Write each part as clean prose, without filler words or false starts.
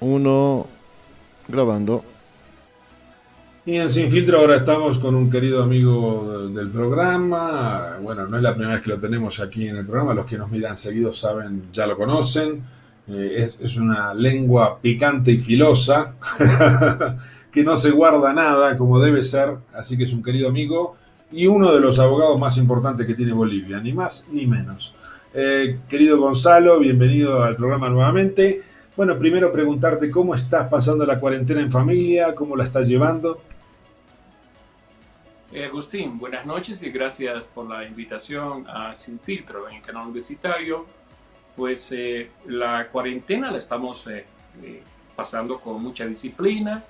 Uno, grabando. Y en Sin Filtro ahora estamos con un querido amigo del programa. Bueno, no es la primera vez que lo tenemos aquí en el programa. Los que nos miran seguido saben, ya lo conocen. Es una lengua picante y filosa que no se guarda nada como debe ser. Así que es un querido amigo y uno de los abogados más importantes que tiene Bolivia, ni más ni menos. Querido Gonzalo, bienvenido al programa nuevamente. Bueno, primero preguntarte cómo estás pasando la cuarentena en familia, cómo la estás llevando. Agustín, buenas noches y gracias por la invitación a Sin Filtro en el canal universitario. Pues la cuarentena la estamos pasando con mucha disciplina,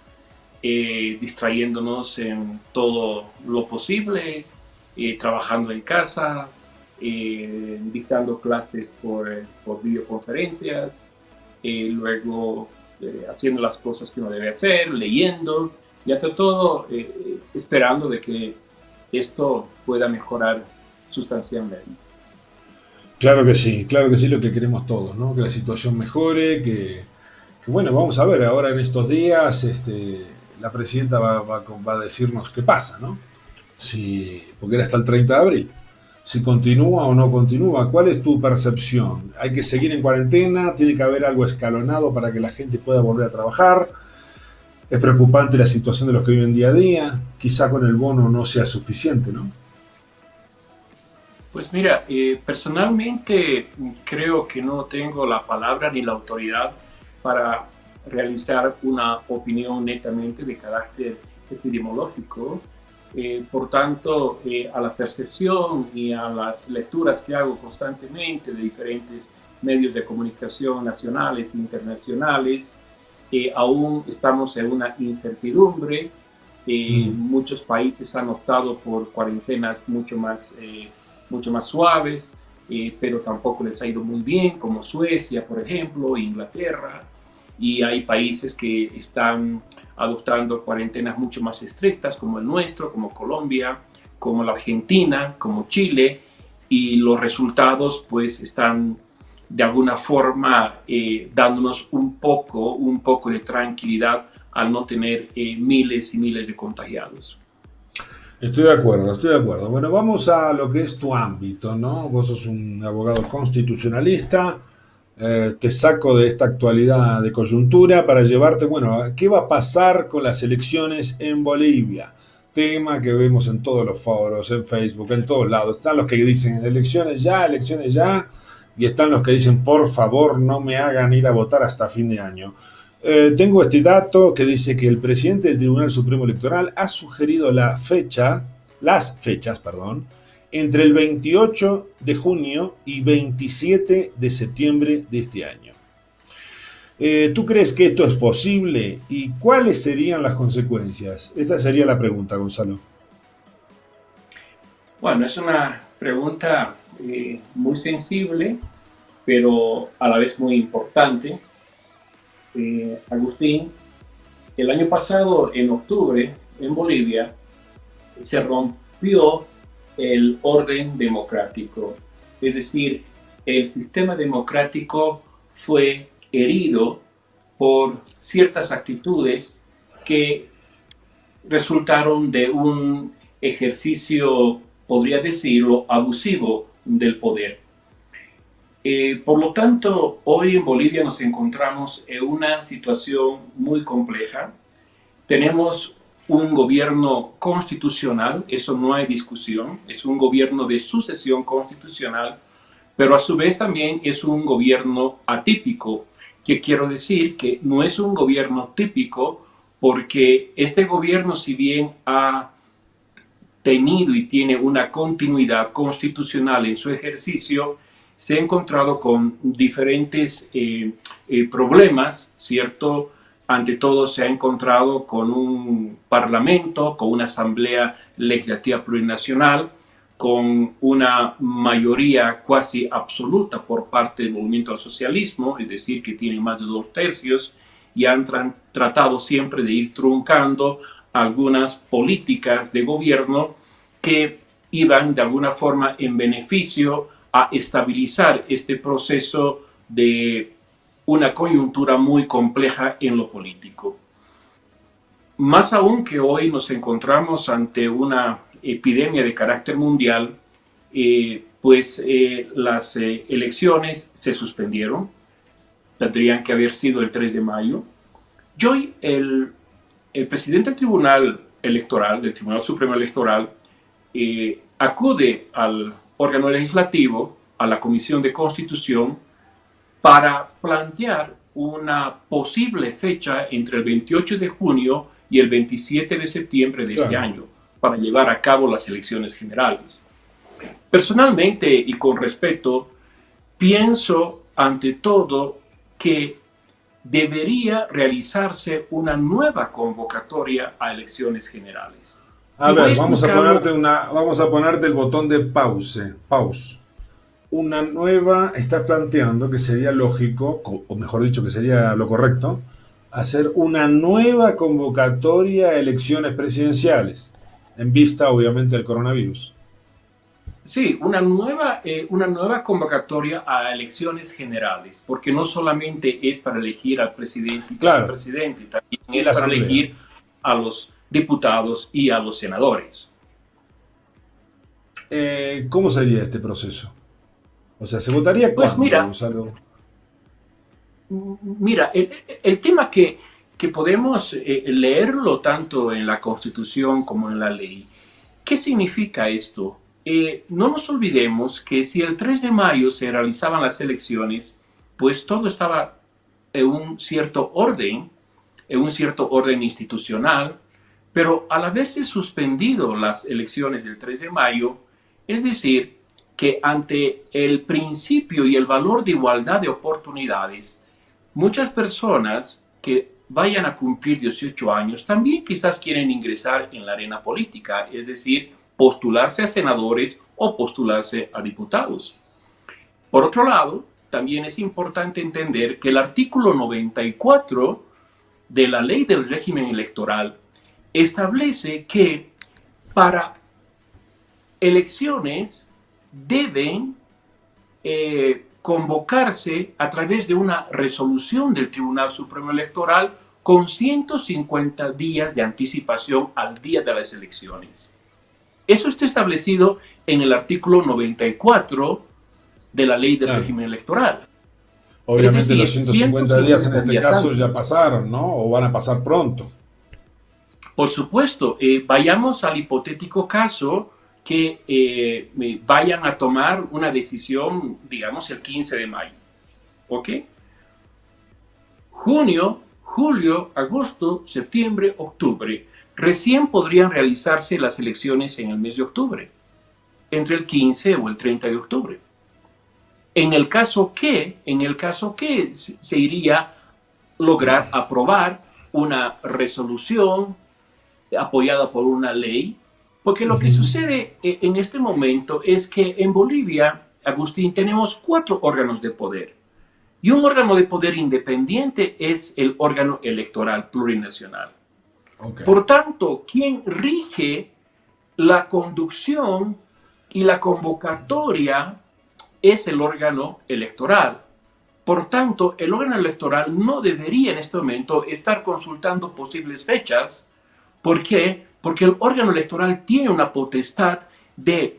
distrayéndonos en todo lo posible, trabajando en casa, dictando clases por videoconferencias, luego haciendo las cosas que uno debe hacer, leyendo y ante todo esperando de que esto pueda mejorar sustancialmente. Claro que sí, lo que queremos todos, ¿no? Que la situación mejore, bueno, vamos a ver, ahora en estos días la presidenta va a decirnos qué pasa, ¿no? Si, porque era hasta el 30 de abril. Si continúa o no continúa, ¿cuál es tu percepción? ¿Hay que seguir en cuarentena? ¿Tiene que haber algo escalonado para que la gente pueda volver a trabajar? ¿Es preocupante la situación de los que viven día a día? Quizá con el bono no sea suficiente, ¿no? Pues mira, personalmente creo que no tengo la palabra ni la autoridad para realizar una opinión netamente de carácter epidemiológico. Por tanto, a la percepción y a las lecturas que hago constantemente de diferentes medios de comunicación nacionales e internacionales, aún estamos en una incertidumbre. Mm. Muchos países han optado por cuarentenas mucho más suaves, pero tampoco les ha ido muy bien, como Suecia, por ejemplo, Inglaterra, y hay países que están adoptando cuarentenas mucho más estrictas, como el nuestro, como Colombia, como la Argentina, como Chile, y los resultados pues están de alguna forma dándonos un poco de tranquilidad al no tener miles y miles de contagiados. Estoy de acuerdo, estoy de acuerdo. Bueno, vamos a lo que es tu ámbito, ¿no? Vos sos un abogado constitucionalista, te saco de esta actualidad de coyuntura para llevarte, bueno, ¿qué va a pasar con las elecciones en Bolivia? Tema que vemos en todos los foros, en Facebook, en todos lados. Están los que dicen elecciones ya, y están los que dicen, por favor, no me hagan ir a votar hasta fin de año. Tengo este dato que dice que el presidente del Tribunal Supremo Electoral ha sugerido las fechas, perdón, entre el 28 de junio y 27 de septiembre de este año. ¿Tú crees que esto es posible y cuáles serían las consecuencias? Esta sería la pregunta, Gonzalo. Bueno, es una pregunta muy sensible, pero a la vez muy importante. Agustín, el año pasado, en octubre, en Bolivia, se rompió el orden democrático. Es decir, el sistema democrático fue herido por ciertas actitudes que resultaron de un ejercicio, podría decirlo, abusivo del poder. Por lo tanto, hoy en Bolivia nos encontramos en una situación muy compleja. Tenemos un gobierno constitucional, eso no hay discusión, es un gobierno de sucesión constitucional, pero a su vez también es un gobierno atípico, que quiero decir que no es un gobierno típico porque este gobierno, si bien ha tenido y tiene una continuidad constitucional en su ejercicio, se ha encontrado con diferentes problemas, ¿cierto? Ante todo se ha encontrado con un parlamento, con una asamblea legislativa plurinacional, con una mayoría casi absoluta por parte del movimiento al socialismo, es decir, que tiene más de 2/3, y han tratado siempre de ir truncando algunas políticas de gobierno que iban de alguna forma en beneficio a estabilizar este proceso de una coyuntura muy compleja en lo político. Más aún que hoy nos encontramos ante una epidemia de carácter mundial, las elecciones se suspendieron, tendrían que haber sido el 3 de mayo. Y hoy el presidente del Tribunal Electoral, del Tribunal Supremo Electoral, acude al órgano legislativo, a la Comisión de Constitución, para plantear una posible fecha entre el 28 de junio y el 27 de septiembre de este año, para llevar a cabo las elecciones generales. Personalmente y con respeto, pienso ante todo que debería realizarse una nueva convocatoria a elecciones generales. A ver, vamos a ponerte el botón de pause. Una nueva, estás planteando que sería lógico, o mejor dicho, que sería lo correcto, hacer una nueva convocatoria a elecciones presidenciales, en vista, obviamente, del coronavirus. Sí, una nueva convocatoria a elecciones generales, porque no solamente es para elegir al presidente y vicepresidente, también es para elegir a los diputados y a los senadores. ¿Cómo sería este proceso? O sea, ¿se votaría cuándo, Gonzalo? Mira, el tema que podemos leerlo tanto en la Constitución como en la ley. ¿Qué significa esto? No nos olvidemos que si el 3 de mayo se realizaban las elecciones, pues todo estaba en un cierto orden institucional, pero al haberse suspendido las elecciones del 3 de mayo, es decir, que ante el principio y el valor de igualdad de oportunidades, muchas personas que vayan a cumplir 18 años también quizás quieren ingresar en la arena política, es decir, postularse a senadores o postularse a diputados. Por otro lado, también es importante entender que el artículo 94 de la Ley del Régimen Electoral establece que para elecciones deben convocarse a través de una resolución del Tribunal Supremo Electoral con 150 días de anticipación al día de las elecciones. Eso está establecido en el artículo 94 de la Ley del Régimen Electoral. Obviamente decir, los 150 días en este caso ya pasaron, ¿no? O van a pasar pronto. Por supuesto. Vayamos al hipotético caso que vayan a tomar una decisión, digamos, el 15 de mayo. ¿Ok? Junio, julio, agosto, septiembre, octubre. Recién podrían realizarse las elecciones en el mes de octubre, entre el 15 o el 30 de octubre. En el caso que se iría a lograr aprobar una resolución apoyada por una ley, porque lo que sucede en este momento es que en Bolivia, Agustín, tenemos 4 órganos de poder. Y un órgano de poder independiente es el órgano electoral plurinacional. Okay. Por tanto, quien rige la conducción y la convocatoria es el órgano electoral. Por tanto, el órgano electoral no debería en este momento estar consultando posibles fechas. ¿Por qué? Porque el órgano electoral tiene una potestad de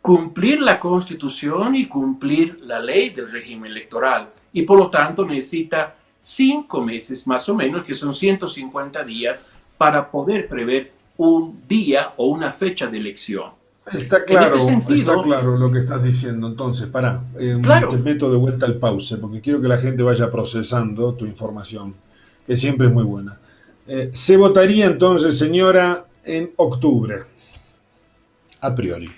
cumplir la Constitución y cumplir la ley del régimen electoral. Y por lo tanto necesita 5 meses más o menos, que son 150 días, para poder prever un día o una fecha de elección. Está claro, está claro lo que estás diciendo. Entonces, te meto de vuelta al pause, porque quiero que la gente vaya procesando tu información, que siempre es muy buena. Se votaría entonces, señora, en octubre, a priori.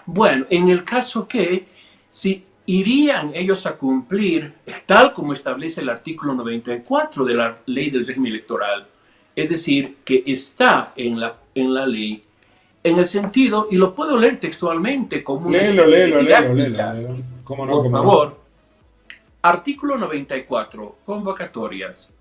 Bueno, en el caso que si irían ellos a cumplir, tal como establece el artículo 94 de la Ley del Régimen Electoral, es decir, que está en la ley, en el sentido, y lo puedo leer textualmente como Léelo. ¿Cómo no? Por favor. Artículo 94, convocatorias.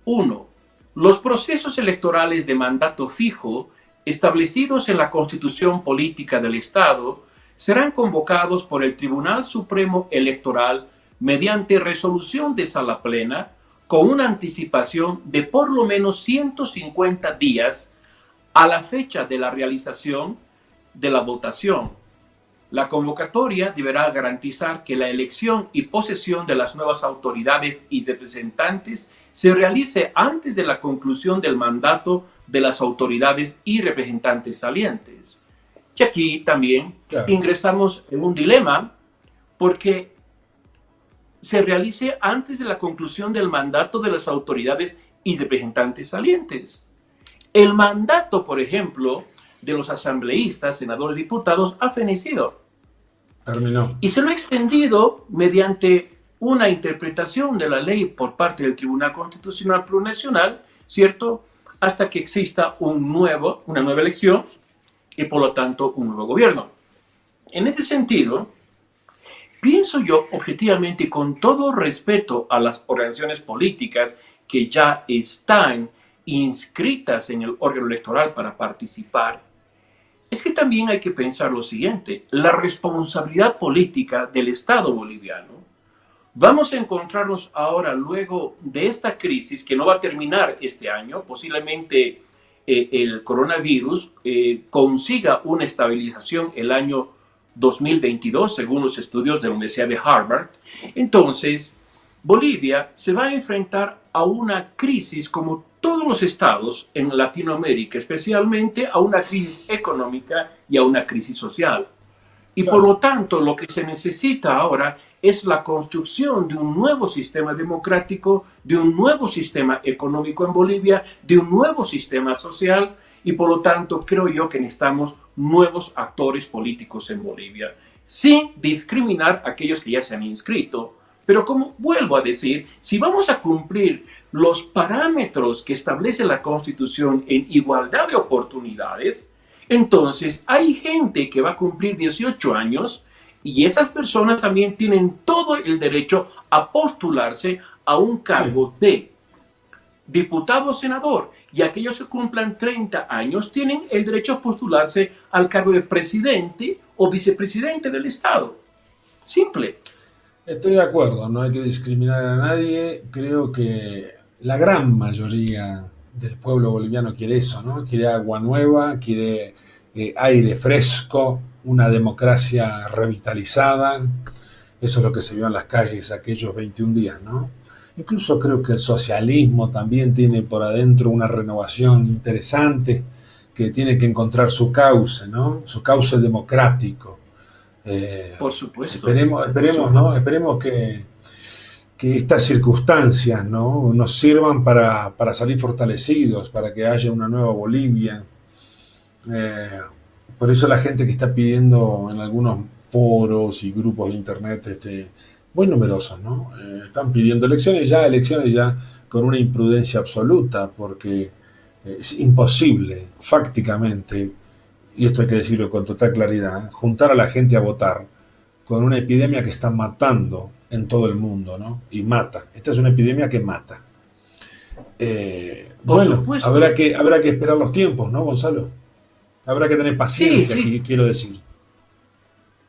1. Los procesos electorales de mandato fijo establecidos en la Constitución Política del Estado serán convocados por el Tribunal Supremo Electoral mediante resolución de sala plena con una anticipación de por lo menos 150 días a la fecha de la realización de la votación. La convocatoria deberá garantizar que la elección y posesión de las nuevas autoridades y representantes se realice antes de la conclusión del mandato de las autoridades y representantes salientes. Y aquí también ingresamos en un dilema, porque se realice antes de la conclusión del mandato de las autoridades y representantes salientes. El mandato, por ejemplo, de los asambleístas, senadores, diputados, ha fenecido. Terminó. Y se lo ha extendido mediante una interpretación de la ley por parte del Tribunal Constitucional Plurinacional, ¿cierto?, hasta que exista una nueva elección y, por lo tanto, un nuevo gobierno. En este sentido, pienso yo objetivamente y con todo respeto a las organizaciones políticas que ya están inscritas en el órgano electoral para participar, es que también hay que pensar lo siguiente: la responsabilidad política del Estado boliviano. Vamos a encontrarnos ahora, luego de esta crisis que no va a terminar este año, posiblemente el coronavirus consiga una estabilización el año 2022, según los estudios de la Universidad de Harvard. Entonces, Bolivia se va a enfrentar a una crisis, como todos los estados en Latinoamérica, especialmente a una crisis económica y a una crisis social. Y por lo tanto, lo que se necesita ahora es la construcción de un nuevo sistema democrático, de un nuevo sistema económico en Bolivia, de un nuevo sistema social, y por lo tanto creo yo que necesitamos nuevos actores políticos en Bolivia, sin discriminar a aquellos que ya se han inscrito. Pero como vuelvo a decir, si vamos a cumplir los parámetros que establece la Constitución en igualdad de oportunidades, entonces hay gente que va a cumplir 18 años y esas personas también tienen todo el derecho a postularse a un cargo de diputado o senador, y aquellos que cumplan 30 años tienen el derecho a postularse al cargo de presidente o vicepresidente del Estado. Simple. Estoy de acuerdo, no hay que discriminar a nadie. Creo que la gran mayoría del pueblo boliviano quiere eso, ¿no? Quiere agua nueva, quiere aire fresco, una democracia revitalizada. Eso es lo que se vio en las calles aquellos 21 días, ¿no? Incluso creo que el socialismo también tiene por adentro una renovación interesante que tiene que encontrar su cauce, ¿no? Su cauce democrático. Por supuesto. Esperemos, ¿no? Esperemos que estas circunstancias, ¿no?, nos sirvan para salir fortalecidos, para que haya una nueva Bolivia. Por eso la gente que está pidiendo en algunos foros y grupos de internet muy numerosos, ¿no? Están pidiendo elecciones ya con una imprudencia absoluta, porque es imposible, fácticamente, y esto hay que decirlo con total claridad, juntar a la gente a votar con una epidemia que está matando en todo el mundo, ¿no? Y mata. Esta es una epidemia que mata. Bueno, habrá que esperar los tiempos, ¿no, Gonzalo? Habrá que tener paciencia, sí. Quiero decir.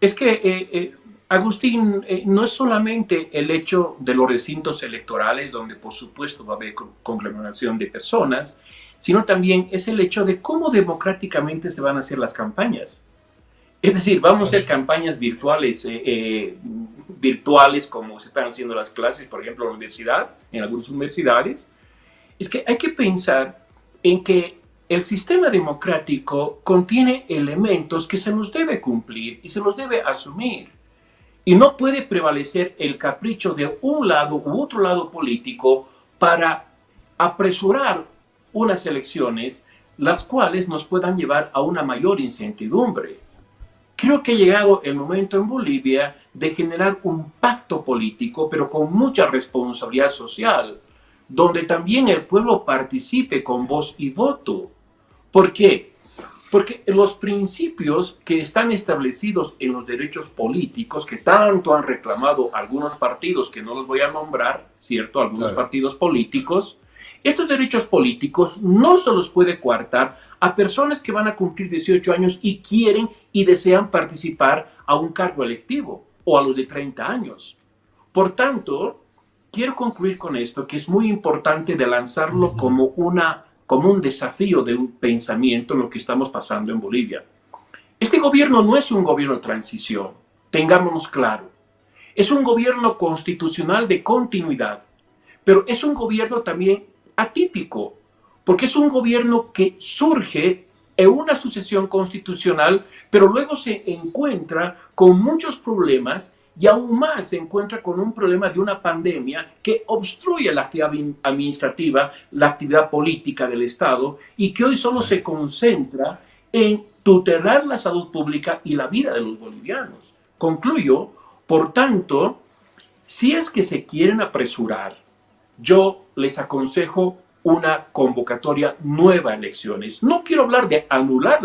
Es que, Agustín, no es solamente el hecho de los recintos electorales, donde por supuesto va a haber conglomeración de personas, sino también es el hecho de cómo democráticamente se van a hacer las campañas. Es decir, vamos a hacer campañas virtuales, como se están haciendo las clases, por ejemplo, en la universidad, en algunas universidades. Es que hay que pensar en que el sistema democrático contiene elementos que se los debe cumplir y se los debe asumir. Y no puede prevalecer el capricho de un lado u otro lado político para apresurar unas elecciones, las cuales nos puedan llevar a una mayor incertidumbre. Creo que ha llegado el momento en Bolivia de generar un pacto político, pero con mucha responsabilidad social, donde también el pueblo participe con voz y voto. ¿Por qué? Porque los principios que están establecidos en los derechos políticos, que tanto han reclamado algunos partidos, que no los voy a nombrar, ¿cierto? Algunos partidos políticos, estos derechos políticos no se los puede coartar a personas que van a cumplir 18 años y quieren y desean participar a un cargo electivo, o a los de 30 años. Por tanto, quiero concluir con esto, que es muy importante de lanzarlo como un desafío de un pensamiento en lo que estamos pasando en Bolivia. Este gobierno no es un gobierno de transición, tengámonos claro. Es un gobierno constitucional de continuidad, pero es un gobierno también atípico, porque es un gobierno que surge en una sucesión constitucional, pero luego se encuentra con muchos problemas y aún más se encuentra con un problema de una pandemia que obstruye la actividad administrativa, la actividad política del Estado y que hoy solo se concentra en tutelar la salud pública y la vida de los bolivianos. Concluyo, por tanto, si es que se quieren apresurar, yo les aconsejo una convocatoria nueva a elecciones. No quiero hablar de anular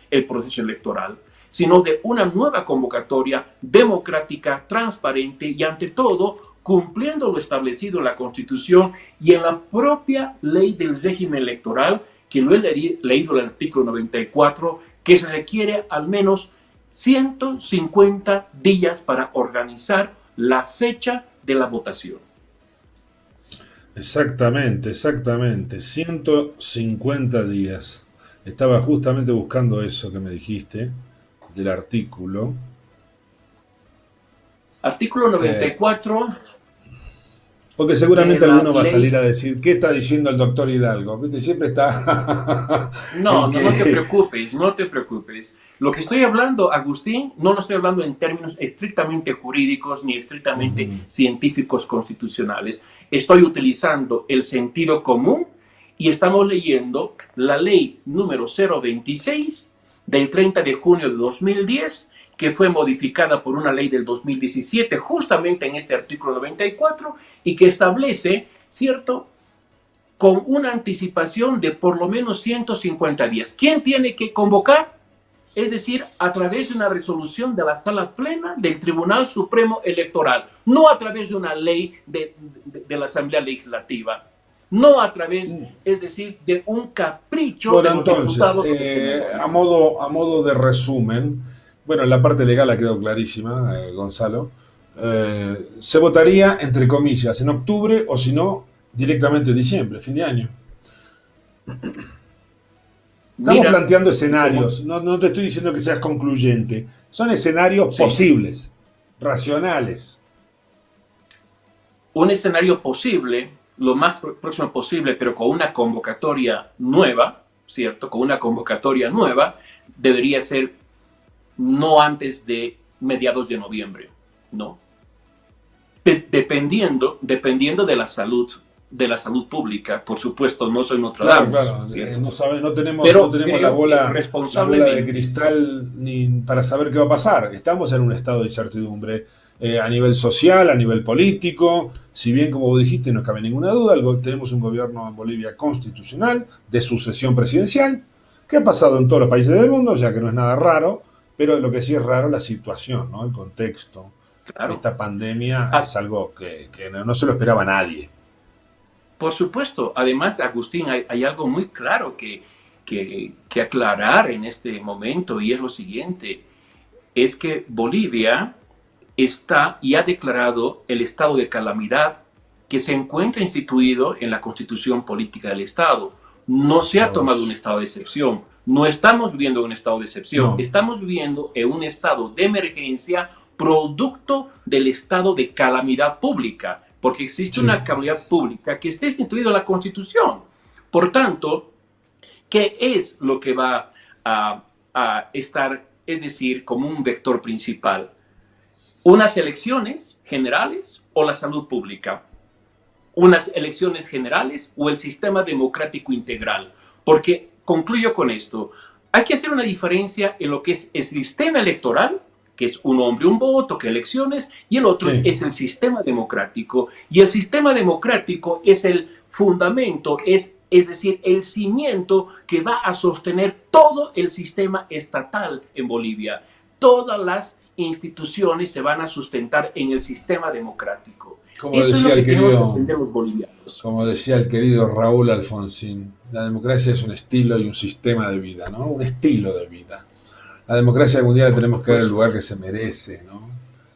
el proceso electoral, sino de una nueva convocatoria democrática, transparente y ante todo cumpliendo lo establecido en la Constitución y en la propia ley del régimen electoral, que lo he leído en el artículo 94, que se requiere al menos 150 días para organizar la fecha de la votación. Exactamente, 150 días. Estaba justamente buscando eso que me dijiste del artículo. Artículo 94. Porque seguramente alguno va a salir a decir, ¿qué está diciendo el doctor Hidalgo? ¿Viste? Siempre está... No te preocupes, no te preocupes. Lo que estoy hablando, Agustín, no lo estoy hablando en términos estrictamente jurídicos ni estrictamente científicos constitucionales. Estoy utilizando el sentido común y estamos leyendo la ley número 026 del 30 de junio de 2010, que fue modificada por una ley del 2017, justamente en este artículo 94, y que establece, ¿cierto?, con una anticipación de por lo menos 150 días. ¿Quién tiene que convocar? Es decir, a través de una resolución de la Sala Plena del Tribunal Supremo Electoral, no a través de una ley de la Asamblea Legislativa, no a través, es decir, de un capricho Bueno, de los entonces, diputados. a modo de resumen, bueno, la parte legal ha quedado clarísima, Gonzalo. Se votaría, entre comillas, en octubre o si no, directamente en diciembre, fin de año. Estamos planteando escenarios, no te estoy diciendo que seas concluyente, son escenarios posibles, racionales. Un escenario posible, lo más próximo posible, pero con una convocatoria nueva, ¿cierto? Con una convocatoria nueva, debería ser no antes de mediados de noviembre, ¿no? Dependiendo de la salud pública, por supuesto, no soy Nostradamus. Claro, no tenemos la bola de cristal ni para saber qué va a pasar. Estamos en un estado de incertidumbre a nivel social, a nivel político. Si bien, como vos dijiste, no cabe ninguna duda, tenemos un gobierno en Bolivia constitucional, de sucesión presidencial, que ha pasado en todos los países del mundo, ya que no es nada raro, pero lo que sí es raro es la situación, ¿no? El contexto. Claro. Esta pandemia es algo que no se lo esperaba nadie. Por supuesto. Además, Agustín, hay algo muy claro que aclarar en este momento, y es lo siguiente, es que Bolivia está y ha declarado el estado de calamidad que se encuentra instituido en la Constitución Política del Estado. No se ha tomado un estado de excepción. No estamos viviendo un estado de excepción. Estamos viviendo en un estado de emergencia producto del estado de calamidad pública, porque existe una calamidad pública que está instituida en la Constitución. Por tanto, ¿qué es lo que va a estar, es decir, como un vector principal? ¿Unas elecciones generales o la salud pública? ¿Unas elecciones generales o el sistema democrático integral? Porque, concluyo con esto, hay que hacer una diferencia en lo que es el sistema electoral, que es un hombre, un voto, que elecciones, y el otro es el sistema democrático. Y el sistema democrático es el fundamento, es decir, el cimiento que va a sostener todo el sistema estatal en Bolivia. Todas las instituciones se van a sustentar en el sistema democrático. Como decía el querido Raúl Alfonsín, la democracia es un estilo y un sistema de vida, ¿no? Un estilo de vida. La democracia algún día le tenemos que dar el lugar que se merece, ¿no?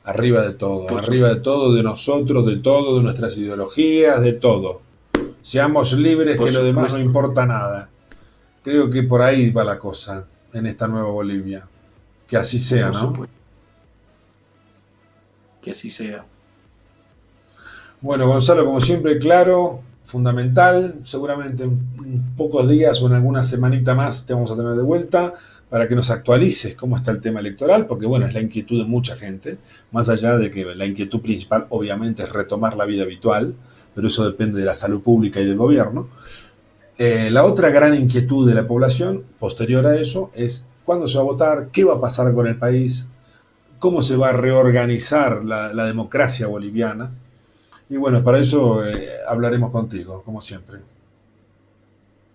arriba de todo, de nosotros, de todo, de nuestras ideologías, de todo. Seamos libres, Por que lo demás no supuesto. importa nada. Creo que por ahí va la cosa en esta nueva Bolivia. Que así sea, Por ¿no? supuesto. Que así sea. Bueno, Gonzalo, como siempre, claro, fundamental. Seguramente en pocos días o en alguna semanita más te vamos a tener de vuelta para que nos actualices cómo está el tema electoral, porque bueno, es la inquietud de mucha gente, más allá de que la inquietud principal obviamente es retomar la vida habitual, pero eso depende de la salud pública y del gobierno. La otra gran inquietud de la población, posterior a eso, es cuándo se va a votar, qué va a pasar con el país, cómo se va a reorganizar la democracia boliviana. Y bueno, para eso hablaremos contigo, como siempre.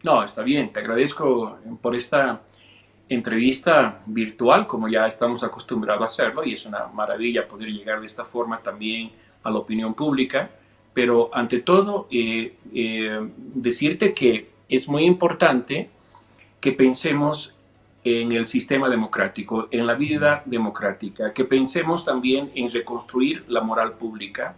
No, está bien. Te agradezco por esta entrevista virtual, como ya estamos acostumbrados a hacerlo, y es una maravilla poder llegar de esta forma también a la opinión pública. Pero ante todo, decirte que es muy importante que pensemos en el sistema democrático, en la vida democrática, que pensemos también en reconstruir la moral pública,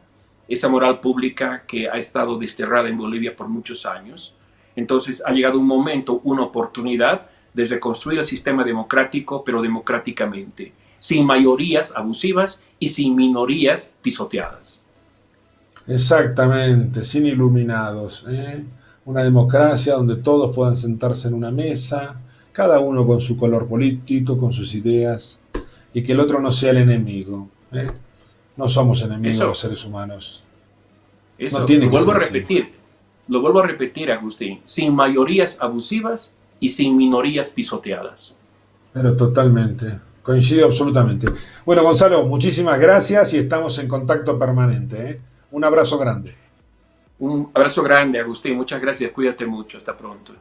esa moral pública que ha estado desterrada en Bolivia por muchos años. Entonces ha llegado un momento, una oportunidad de reconstruir el sistema democrático, pero democráticamente, sin mayorías abusivas y sin minorías pisoteadas. Exactamente, sin iluminados. Una democracia donde todos puedan sentarse en una mesa, cada uno con su color político, con sus ideas, y que el otro no sea el enemigo. No somos enemigos los Eso, seres humanos. No eso, tiene que ser así. lo vuelvo a repetir, Agustín, sin mayorías abusivas y sin minorías pisoteadas. Pero totalmente. Coincido absolutamente. Bueno, Gonzalo, muchísimas gracias y estamos en contacto permanente. Un abrazo grande. Un abrazo grande, Agustín, muchas gracias, cuídate mucho, hasta pronto.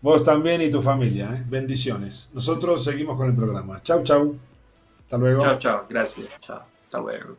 Vos también y tu familia. Bendiciones. Nosotros seguimos con el programa. Chau, chau. Hasta Chao, luego. chao, gracias, chao, hasta luego.